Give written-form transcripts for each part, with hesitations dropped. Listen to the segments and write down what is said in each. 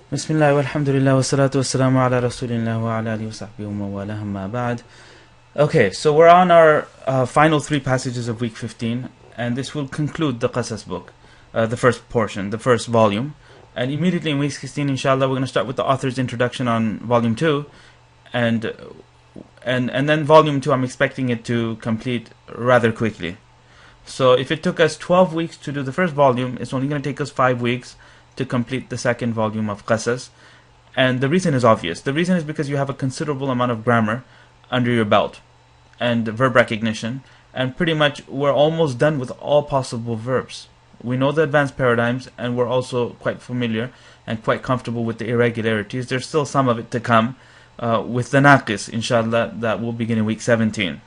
Bismillah walhamdulillah wa salatu wassalamu ala rasulillah wa ala alihi wa sahbihi wa mawalah amma ba'd. Okay, so we're on our final three passages of week 15, and this will conclude the Qasas book, the first portion, the first volume. And immediately in week 16, inshallah, we're going to start with the author's introduction on volume 2, and then volume 2, I'm expecting it to complete rather quickly. So if it took us 12 weeks to do the first volume, it's only going to take us 5 weeks to complete the second volume of Qasas. And the reason is obvious. The reason is because you have a considerable amount of grammar under your belt and verb recognition, and pretty much we're almost done with all possible verbs. We know the advanced paradigms, and we're also quite familiar and quite comfortable with the irregularities. There's still some of it to come with the naqis, inshallah, that will begin in week 17.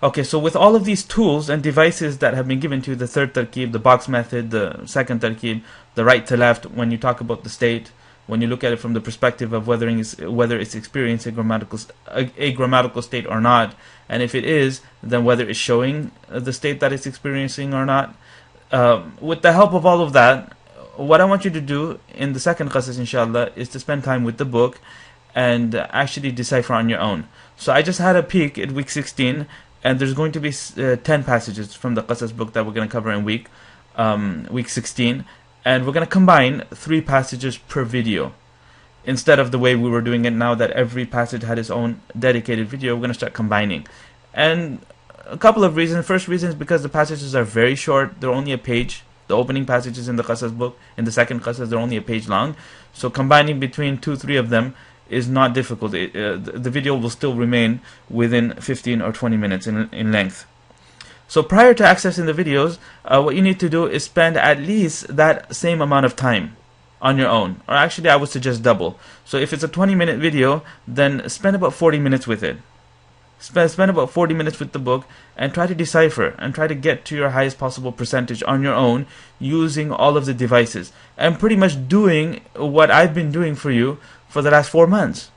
Okay, so with all of these tools and devices that have been given to you, the third tarkib, the box method, the second tarkib, the right to left, when you talk about the state, when you look at it from the perspective of whether it's experiencing a grammatical state or not, and if it is, then whether it's showing the state that it's experiencing or not. With the help of all of that, what I want you to do in the second Qasas, inshallah, is to spend time with the book and actually decipher on your own. So I just had a peek at week 16, and there's going to be 10 passages from the Qasas book that we're going to cover in week 16. And we're going to combine 3 passages per video. Instead of the way we were doing it now, that every passage had its own dedicated video, we're going to start combining. And a couple of reasons. First reason is because the passages are very short. They're only a page. The opening passages in the Qasas book, in the second Qasas, they're only a page long. So combining between 2-3 of them is not difficult. The video will still remain within 15 or 20 minutes in length. So prior to accessing the videos, what you need to do is spend at least that same amount of time on your own. Or actually, I would suggest double. So if it's a 20-minute video, then spend about 40 minutes with it. Spend about 40 minutes with the book and try to decipher and try to get to your highest possible percentage on your own using all of the devices. And pretty much doing what I've been doing for you for the last 4 months.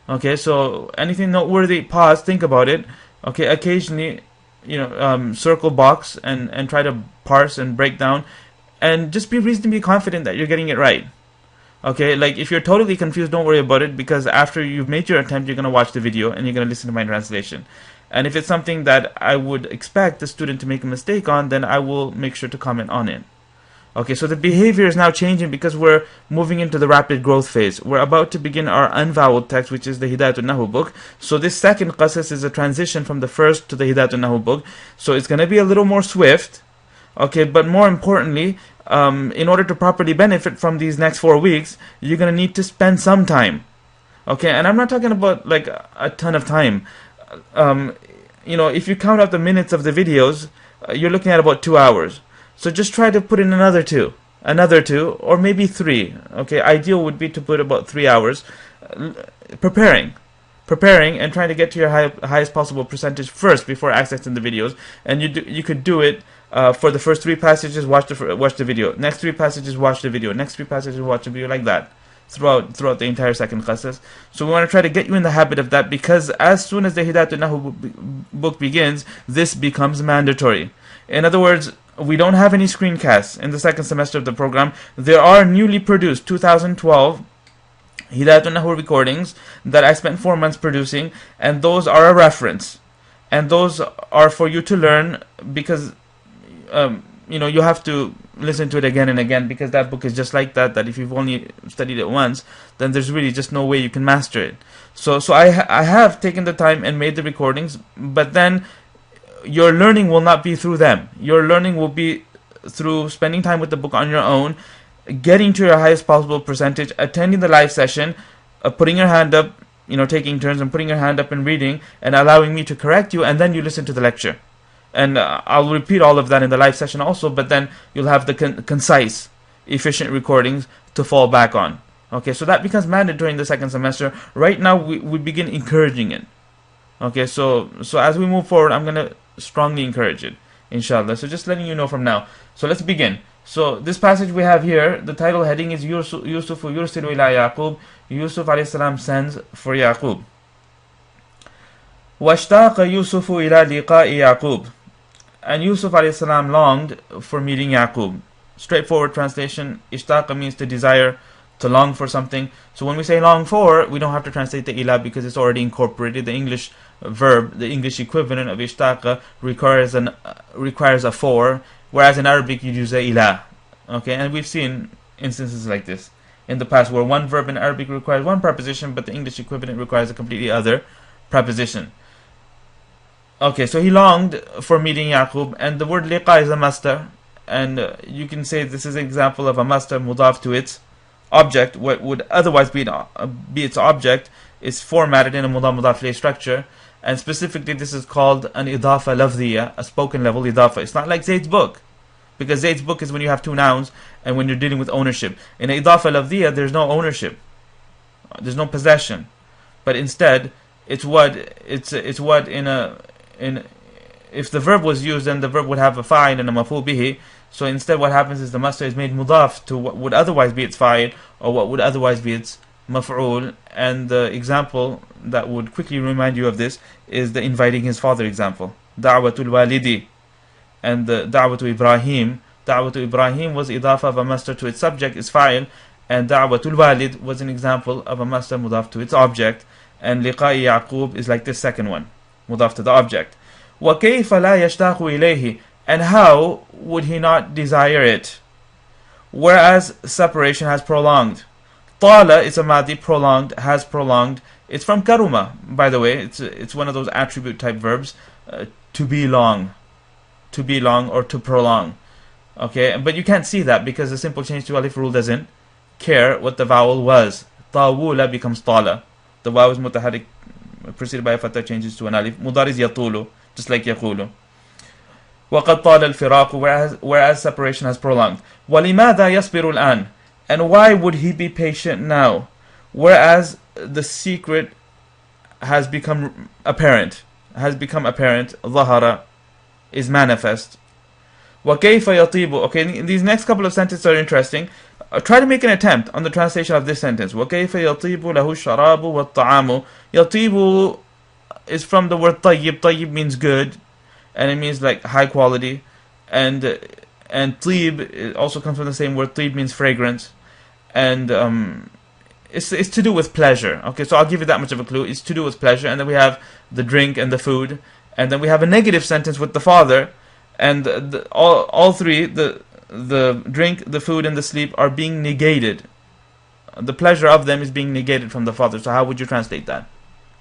Okay, so anything noteworthy, pause, think about it. Okay, occasionally, circle box and try to parse and break down, and just be reasonably confident that you're getting it right. Okay, like if you're totally confused, don't worry about it, because after you've made your attempt, you're going to watch the video and you're going to listen to my translation. And if it's something that I would expect the student to make a mistake on, then I will make sure to comment on it. Okay, so the behavior is now changing because we're moving into the rapid growth phase. We're about to begin our unvoweled text, which is the Hidayatul Nahu book. So this second Qasas is a transition from the first to the Hidayatul Nahu book. So it's going to be a little more swift. Okay, but more importantly, in order to properly benefit from these next 4 weeks, you're going to need to spend some time. Okay, and I'm not talking about like a ton of time. If you count out the minutes of the videos, you're looking at about 2 hours. So just try to put in another two, or maybe 3. Okay, ideal would be to put about 3 hours preparing and trying to get to your highest possible percentage first before accessing the videos. And you could do it for the first 3 passages, watch the video. Next 3 passages, watch the video. Next 3 passages, watch the video, like that throughout the entire second Qasas. So we want to try to get you in the habit of that, because as soon as the Hidayatul Nahu book begins, this becomes mandatory. In other words, we don't have any screencasts in the second semester of the program. There are newly produced 2012 Hidayatul Nahu recordings that I spent 4 months producing, and those are a reference. And those are for you to learn, because you have to listen to it again and again, because that book is just like that if you've only studied it once, then there's really just no way you can master it. So I have taken the time and made the recordings, but then your learning will not be through them. Your learning will be through spending time with the book on your own, getting to your highest possible percentage, attending the live session, putting your hand up, taking turns and putting your hand up and reading, and allowing me to correct you, and then you listen to the lecture. And I'll repeat all of that in the live session also, but then you'll have the concise, efficient recordings to fall back on. Okay, so that becomes mandatory in the second semester. Right now, we begin encouraging it. Okay, so as we move forward, I'm going to strongly encourage it, inshallah. So just letting you know from now. So let's begin. So this passage we have here, the title heading is Yusufu yursilu ila Yaqub. Yusuf alayhi salam sends for Yaqub. وَاشْتَاقَ يُوسُفُ إِلَى لِقَاءِ يَعْقُوبَ. And Yusuf alayhi salam longed for meeting Yaqub. Straightforward translation, ishtaqa means to desire, to long for something. So when we say long for, we don't have to translate the ila because it's already incorporated. The English verb, the English equivalent of ishtaqa requires a for, whereas in Arabic you use a ila. Okay, and we've seen instances like this in the past where one verb in Arabic requires one preposition, but the English equivalent requires a completely other preposition. Okay, so he longed for meeting Yaqub, and the word liqa is a masdar, and you can say this is an example of a masdar mudaf to its object. What would otherwise be its object is formatted in a mudaf mudaf ilayh structure, and specifically this is called an idafa lafdhiya, a spoken level idafa. It's not like Zayd's book, because Zayd's book is when you have two nouns and when you're dealing with ownership. In idafa lafdhiya, there's no ownership, there's no possession, but instead it's what if the verb was used, then the verb would have a fa'il and a maf'ul bihi. So instead what happens is the masdar is made mudaf to what would otherwise be its fa'il or what would otherwise be its maf'ul. And the example that would quickly remind you of this is the inviting his father example, da'watul walidi, and the da'watul Ibrahim. Da'watul Ibrahim was idafa of a masdar to its subject, is fa'il, and da'watul walid was an example of a masdar mudaf to its object, and liqa'i Yaqub is like this second one, mudaf to the object. وَكَيْفَ لَا يَشْتَاقُ إِلَيْهِ, and how would he not desire it? Whereas separation has prolonged. Tala is a madi, prolonged, has prolonged. It's from karuma, by the way. It's one of those attribute type verbs, to be long or to prolong. Okay, but you can't see that because the simple change to alif rule doesn't care what the vowel was. Tawula becomes tala. The waw is mutaharrik preceded by a fatha changes to an alif. Mudar is yatulu, just like yaqulu. وَقَدْ طَالَ الْفِرَاقُ, whereas separation has prolonged. وَلِمَاذَا يَصْبِرُ الْآنِ, and why would he be patient now, whereas the secret has become apparent. ظَهَرَ is manifest. وَكَيْفَ يَطِيبُ. Okay, these next couple of sentences are interesting. Try to make an attempt on the translation of this sentence. وَكَيْفَ يَطِيبُ لَهُ الشَّرَابُ وَالطَّعَامُ. يَطِيبُ is from the word طيب. طيب means good, and it means like high quality, and طيب also comes from the same word. طيب means fragrance, and it's to do with pleasure. Okay, so I'll give you that much of a clue. It's to do with pleasure, and then we have the drink and the food, and then we have a negative sentence with the father, and all three, the drink, the food, and the sleep are being negated. The pleasure of them is being negated from the father. So how would you translate that?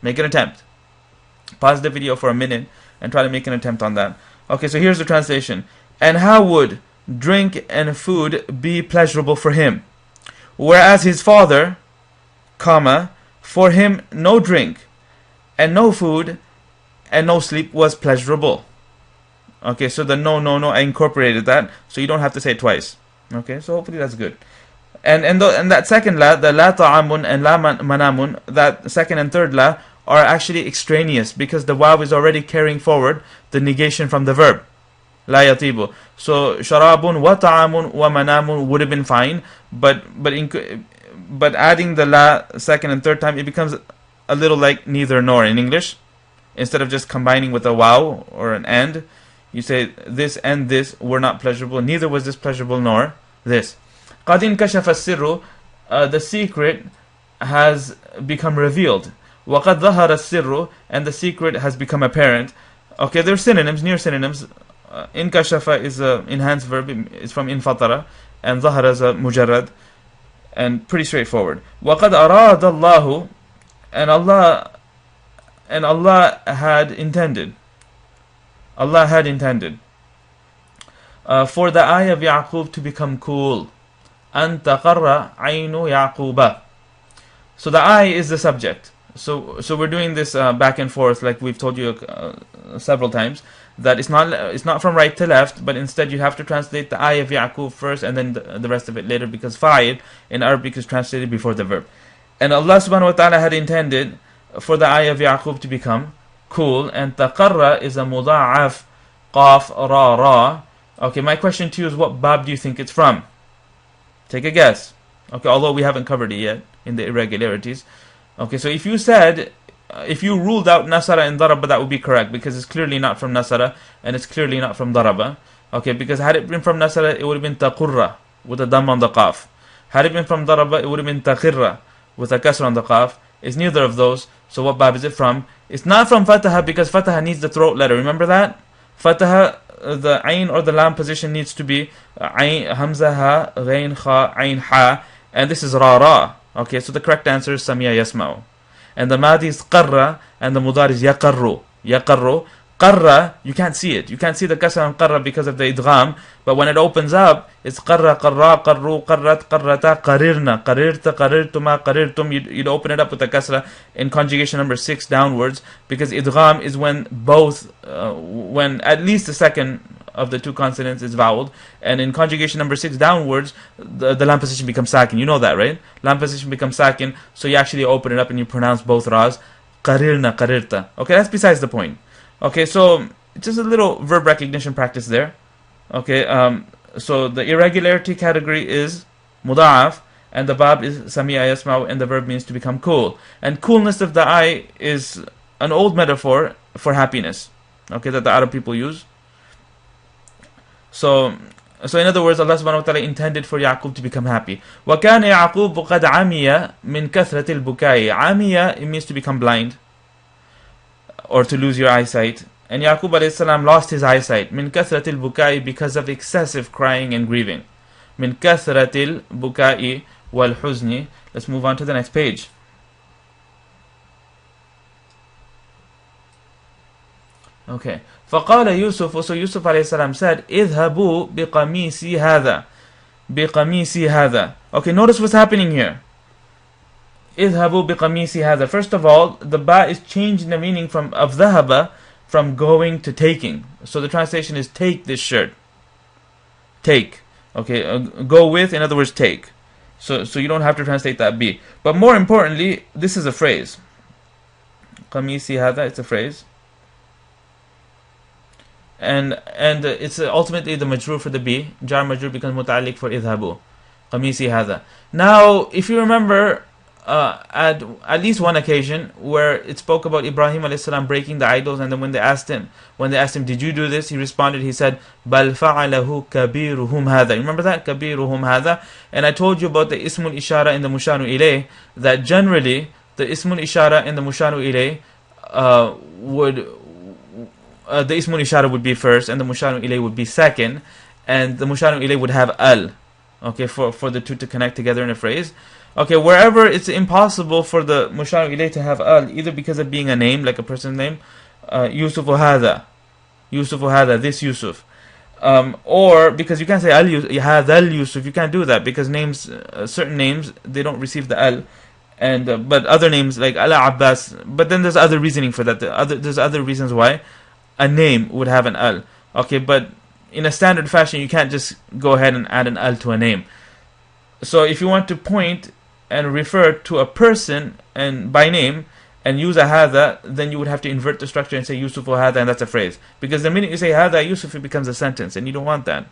Make an attempt. Pause the video for a minute and try to make an attempt on that. Okay, so here's the translation. And how would drink and food be pleasurable for him, whereas his father, comma, for him no drink and no food and no sleep was pleasurable. Okay, so the no, I incorporated that, so you don't have to say it twice. Okay, so hopefully that's good. And that second la, the la ta'amun and la manamun, that second and third la are actually extraneous because the waw is already carrying forward the negation from the verb. La yatibu. So sharabun wa ta'amun wa manamun would have been fine, but adding the la second and third time, it becomes a little like neither nor in English. Instead of just combining with a waw or an and, you say this and this were not pleasurable, neither was this pleasurable nor this. قَدْ انْكَشَفَ السِّرُّ, the secret has become revealed. وَقَدْ ظَهَرَ السِّرُّ, and the secret has become apparent. Okay, they're synonyms, near synonyms. Inkashafa is an enhanced verb, it's from infatara, and ظهر is a mujarrad, and pretty straightforward. وَقَدْ أَرَادَ اللَّهُ, and Allah had intended. Allah had intended for the eye of Yaqub to become cool. أَن تَقَرَّ عَيْنُ يَعْقُوبَ. So the eye is the subject. So we're doing this back and forth, like we've told you several times, that it's not from right to left, but instead you have to translate the eye of Yaqub first and then the rest of it later, because fa'il in Arabic is translated before the verb. And Allah subhanahu wa ta'ala had intended for the eye of Yaqub to become cool, and taqarra is a muda'af, qaf, ra. Okay, my question to you is, what bab do you think it's from? Take a guess. Okay, although we haven't covered it yet in the irregularities. Okay, so if you ruled out nasara and daraba, that would be correct, because it's clearly not from nasara and it's clearly not from daraba. Okay, because had it been from nasara, it would have been taqurra with a dam on the qaf. Had it been from daraba, it would have been taqirra with a kasra on the qaf. It's neither of those. So what bab is it from? It's not from fataha because fataha needs the throat letter. Remember that? Fataha, the ayn or the lam position needs to be ayn, hamza ha, ghain kha, ayn ha, and this is ra. Okay, so the correct answer is sami'a yasma'u. And the madi is qarra, and the mudar is yaqarru. Yaqarru. Qarra, you can't see it. You can't see the kasra on qarra because of the idgham. But when it opens up, it's qarra, qarra, qarru, qarrat, qarrata, qarirna, qarirta, qarirtuma, qarirtum. You'd open it up with the kasra in conjugation number 6 downwards, because idgham is when both, when at least the second of the two consonants is voweled, and in conjugation number 6 downwards, the lam position becomes sakin. You know that, right? Lam position becomes sakin, so you actually open it up and you pronounce both ras. Qarirna, qarirta. Okay, that's besides the point. Okay, so just a little verb recognition practice there. Okay, so the irregularity category is muda'af, and the bab is sami'a yasma'u, and the verb means to become cool. And coolness of the eye is an old metaphor for happiness. Okay, that the Arab people use. So in other words, Allah subhanahu wa ta'ala intended for Yaqub to become happy. وَكَانَ يَعْقُوبُ قَدْ عَمِيَ مِنْ كَثْرَةِ الْبُكَاءِ. عَمِيَ, it means to become blind, or to lose your eyesight. And Yaqub alayhi salam lost his eyesight. Min kathratil bukai, because of excessive crying and grieving. Min kathratil bukai wal huzni. Let's move on to the next page. Okay. فقال يوسف, so Yusuf alayhi salam said, اذهبوا بقميصي هذا. بقميصي هذا. Okay, notice what's happening here. اذهبوا بقميصي هذا. First of all, the ba is changing the meaning of dhahaba from going to taking. So the translation is take this shirt. Take. Okay, go with, in other words, take. So you don't have to translate that b. But more importantly, this is a phrase. قميصي هذا, it's a phrase. And it's ultimately the majroor for the b. Jar majroor becomes muta'alliq for idhabu. قميصي هذا. Now, if you remember, at least one occasion where it spoke about Ibrahim alayhi salam breaking the idols, and then when they asked him, did you do this? He responded, he said, بَلْ فَعَلَهُ كَبِيرُهُمْ هَذَا. Remember that? كَبِيرُهُمْ هَذَا. And I told you about the ismul ishara in the mushanu ilayh, that generally the ismul ishara in the mushanu ilayh the ismul ishara would be first, and the mushanu ilayh would be second, and the mushanu ilayh would have al, okay, for the two to connect together in a phrase. Okay, wherever it's impossible for the mushanu ilayh to have al, either because of being a name, like a person's name, Yusuf hadha, this Yusuf, or because you can't say al Yusuf, you can't do that, because names, certain names, they don't receive the al, and but other names like Ala Abbas, but then there's other reasoning for that. There's other reasons why a name would have an al. Okay, but in a standard fashion, you can't just go ahead and add an al to a name. So if you want to point and refer to a person and by name and use a hadha, then you would have to invert the structure and say Yusuf or hadha, and that's a phrase. Because the minute you say hadha Yusuf, it becomes a sentence, and you don't want that.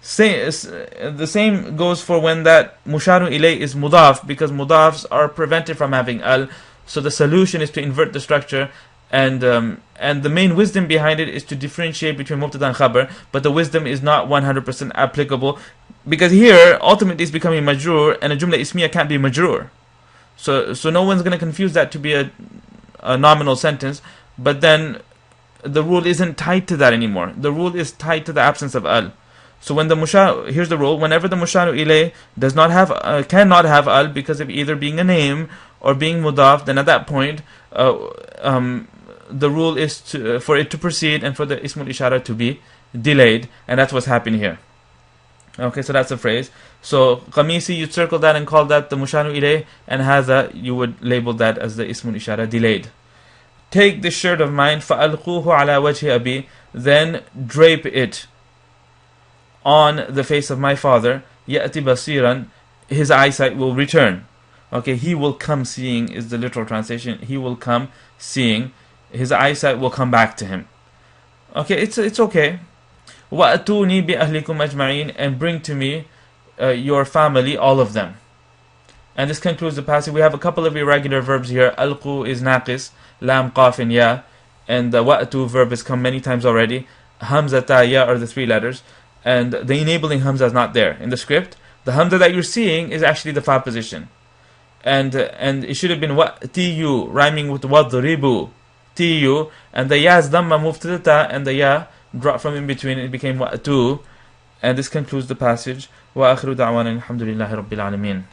The same goes for when that mushanu ilay is mudaf, because mudafs are prevented from having al. So the solution is to invert the structure, and the main wisdom behind it is to differentiate between mubtada and khabar, but the wisdom is not 100% applicable, because here ultimately it's becoming majroor, and a jumla ismiya can't be majroor. So no one's going to confuse that to be a nominal sentence, but then the rule isn't tied to that anymore. The rule is tied to the absence of al. So when here's the rule: whenever the mushanu ilay does not have cannot have al because of either being a name or being mudaf, then at that point the rule is for it to proceed and for the ismul ishara to be delayed, and that's what's happening here. Okay, so that's a phrase. So qamisi, you'd circle that and call that the mushanu ilay, and hadha, you would label that as the ismul ishara delayed. Take this shirt of mine, فَأَلْقُوهُ عَلَى وَجْهِ أَبِي, then drape it on the face of my father, يَأْتِ بَصِيرًا, his eyesight will return. Okay, he will come seeing is the literal translation. He will come seeing. His eyesight will come back to him. Okay, it's okay. وَأَتُونِي بِأَهْلِكُمْ أَجْمَعِينَ, and bring to me your family, all of them. And this concludes the passage. We have a couple of irregular verbs here. Alqu is naqis, lam, qaf, and ya. And the wa'atu verb has come many times already. Hamza, ta, ya are the three letters. And the enabling hamza is not there in the script. The hamza that you're seeing is actually the fa position. And it should have been wa'tiyu, rhyming with wadribu, tiyu, and the ya's dhamma moved to the ta, and the ya dropped from in between, it became wa'tu. And this concludes the passage. Wa akhiru da'wana alhamdulillahi rabbil alameen.